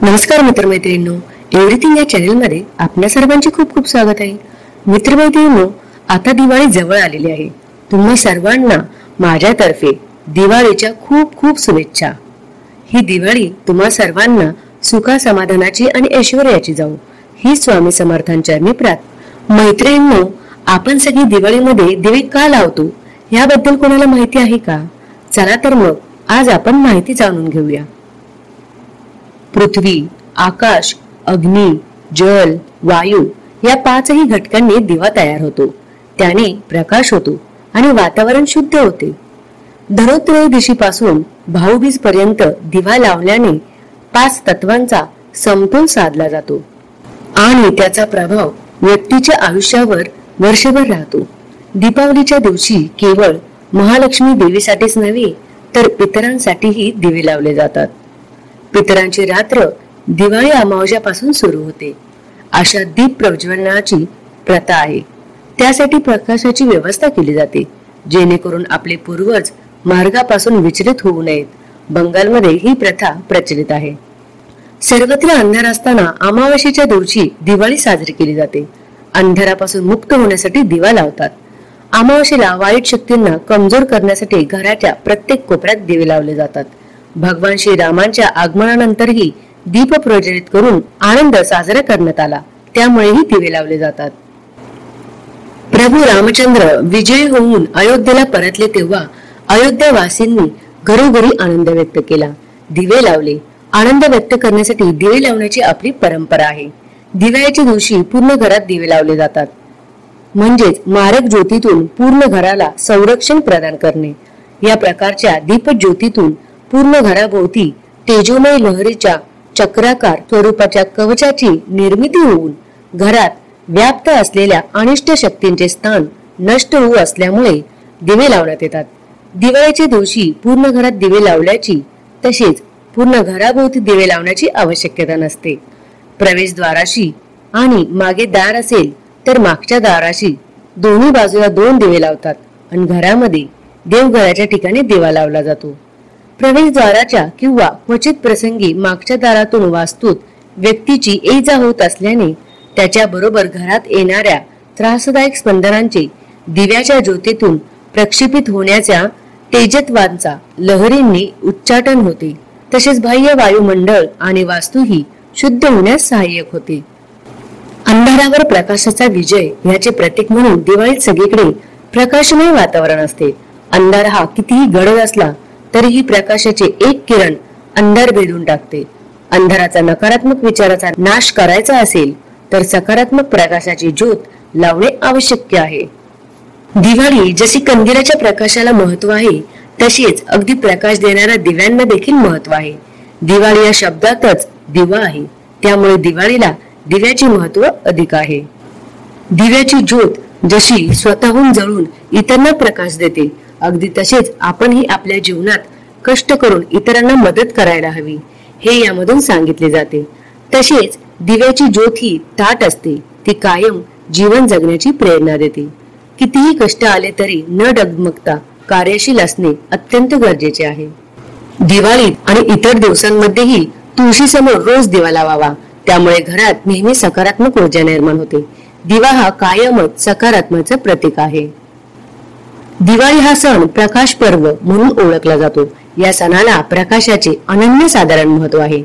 नमस्कार मित्रमैत्रिणींनो, एव्हरीथिंग या चॅनल मध्ये आपल्या सर्वांचे खूप खूप स्वागत आहे। मित्रमैत्रिणींनो, आता दिवाळी जवळ आलेली आहे। तुम्हा सर्वांना माझ्यातर्फे दिवाळीच्या खूप खूप शुभेच्छा। ही दिवाळी तुम्हा सर्वांना सुखा समाधानाची आणि ऐश्वर्याची जाऊ ही स्वामी समर्थांच्या मी प्रार्थना। मैत्रिणींनो, आपण सगळी दिवाळीमध्ये दिवे का लावतो याबद्दल कोणाला माहिती आहे का? चला तर मग आज आपण माहिती जाणून घेऊया। पृथ्वी, आकाश, अग्नी, जल, वायू या पाचही घटकांनी दिवा तयार होतो। त्याने प्रकाश होतो आणि वातावरण शुद्ध होते। धनोत्रयोदशीपासून भाऊबीज पर्यंत दिवा लावल्याने पाच तत्वांचा समतोल साधला जातो आणि त्याचा प्रभाव व्यक्तीच्या आयुष्यावर वर्षभर राहतो। दीपावलीच्या दिवशी केवळ महालक्ष्मी देवीसाठीच नव्हे तर पितरांसाठीही दिवे लावले जातात। पितरांची रात्र दिवाळी अमावस्यापासून सुरू होते। अशा दीप प्रज्वलनाची प्रथा आहे। त्यासाठी प्रकाशाची व्यवस्था केली जाते जेणेकरून आपले पूर्वज मार्गापासून विचलित होऊ नयेत। बंगालमध्ये ही प्रथा प्रचलित आहे। सर्वत्र अंधार असताना अमावस्येच्या दिवशी दिवाळी साजरी केली जाते। अंधारापासून मुक्त होण्यासाठी दिवा लावतात। अमावस्येला वाईट शक्तींना कमजोर करण्यासाठी घराच्या प्रत्येक कोपऱ्यात दिवे लावले जातात। भगवान श्रीरामांच्या आगमनानंतरही दीप प्रज्वलित करून आनंद साजरा करण्यात आला, त्यामुळेही दिवे लावले जातात। प्रभू रामचंद्र विजयी होऊन अयोध्येला परतले तेव्हा अयोध्यावासींनी घरोघरी आनंद व्यक्त केला, दिवे लावले। आनंद व्यक्त करण्यासाठी दिवे लावण्याची आपली परंपरा आहे। दिवाळीच्या दिवशी पूर्ण घरात दिवे लावले जातात, म्हणजेच मारक ज्योतीतून पूर्ण घराला संरक्षण प्रदान करणे। या प्रकारच्या दीपज्योतीतून पूर्ण घराभोवती तेजोमय लहरीच्या चक्राकार स्वरूपाच्या कवचाची निर्मिती होऊन घरात व्याप्त असलेल्या अनिष्ट शक्तींचे स्थान नष्ट होऊ असल्यामुळे दिवे लावण्यात येतात। दिवाळीच्या दिवशी पूर्ण घरात दिवे लावल्याची तसेच पूर्ण घराभोवती दिवे लावण्याची आवश्यकता नसते। प्रवेशद्वाराशी आणि मागे दार असेल तर मागच्या दाराशी दोन्ही बाजूला दोन दिवे लावतात आणि घरामध्ये देवघराच्या ठिकाणी दिवा लावला जातो। प्रवेशद्वाराच्या किंवा क्वचित प्रसंगी मागच्या दारातून वास्तूत व्यक्तीची ये जा होत असल्याने त्याच्या बरोबर घरात येणाऱ्या त्रासदायक स्पंदनांचे दिव्याच्या ज्योतीतून प्रक्षेपित होण्याच्या तेजत्वांचा लहरींनी उच्चाटन होते। तसेच बाह्य वायुमंडळ आणि वास्तूही शुद्ध होण्यास सहाय्यक होते। अंधारावर प्रकाशाचा विजय याचे प्रतीक म्हणून दिवाळीत सगळीकडे प्रकाशमय वातावरण असते। अंधार हा कितीही गडद असला तरीही प्रकाशाचे एक किरण अंधार भेदून टाकते। अंधाराचा नकारात्मक विचाराचा नाश करायचा असेल तर सकारात्मक प्रकाशाची ज्योत लावणे आवश्यक आहे। दिवाळी जशी कंदिलाच्या प्रकाशाला महत्व आहे तसेच अगदी प्रकाश देणाऱ्या दिव्यांना देखील महत्व आहे। दिवाळी या शब्दातच दिवा आहे, त्यामुळे दिवाळीला दिव्याचे महत्व अधिक आहे। दिव्याची ज्योत जशी स्वतःहून जळून इतरांना प्रकाश देते, अगदी तसेच आपणही आपल्या जीवनात कष्ट करून इतरांना मदत करायला हवी हे यामधून सांगितले जाते। तसेच दिव्याची ज्योत ही ताट असते, ती कायम जीवन जगण्याची प्रेरणा देते। कितीही कष्ट आले तरी न डगमगता कार्यशील असणे अत्यंत गरजेचे आहे। दिवाळीत आणि इतर दिवसांमध्येही तुळशी समोर रोज दिवा लावावा, त्यामुळे घरात नेहमी सकारात्मक ऊर्जा निर्माण होते। दिवा हा कायमच सकारात्मक प्रतीक आहे। दिवाळी हा सण प्रकाश पर्व म्हणून ओळखला जातो। या सणाला प्रकाशाचे अनन्यसाधारण महत्व आहे।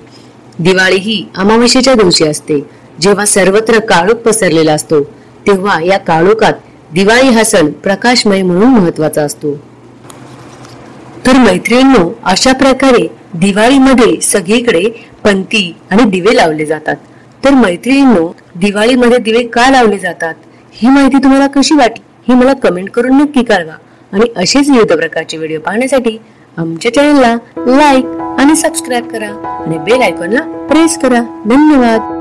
दिवाळी ही अमावस्येच्या दिवशी असते, जेव्हा सर्वत्र काळोख पसरलेला असतो, तेव्हा या काळोखात दिवाळी हा सण प्रकाशमय म्हणून महत्वाचा असतो। तर मैत्रिणींनो, अशा प्रकारे दिवाळीमध्ये सगळीकडे पंती आणि दिवे लावले जातात। तर मैत्रिणींनो, दिवाळीमध्ये दिवे का लावले जातात ही माहिती तुम्हाला कशी वाटली ही मला कमेंट करून नक्की कळवा आणि असेच विविध प्रकारचे व्हिडिओ पाहण्यासाठी आमच्या चॅनलला लाईक आणि सबस्क्राईब करा आणि बेल आयकॉनला प्रेस करा। धन्यवाद।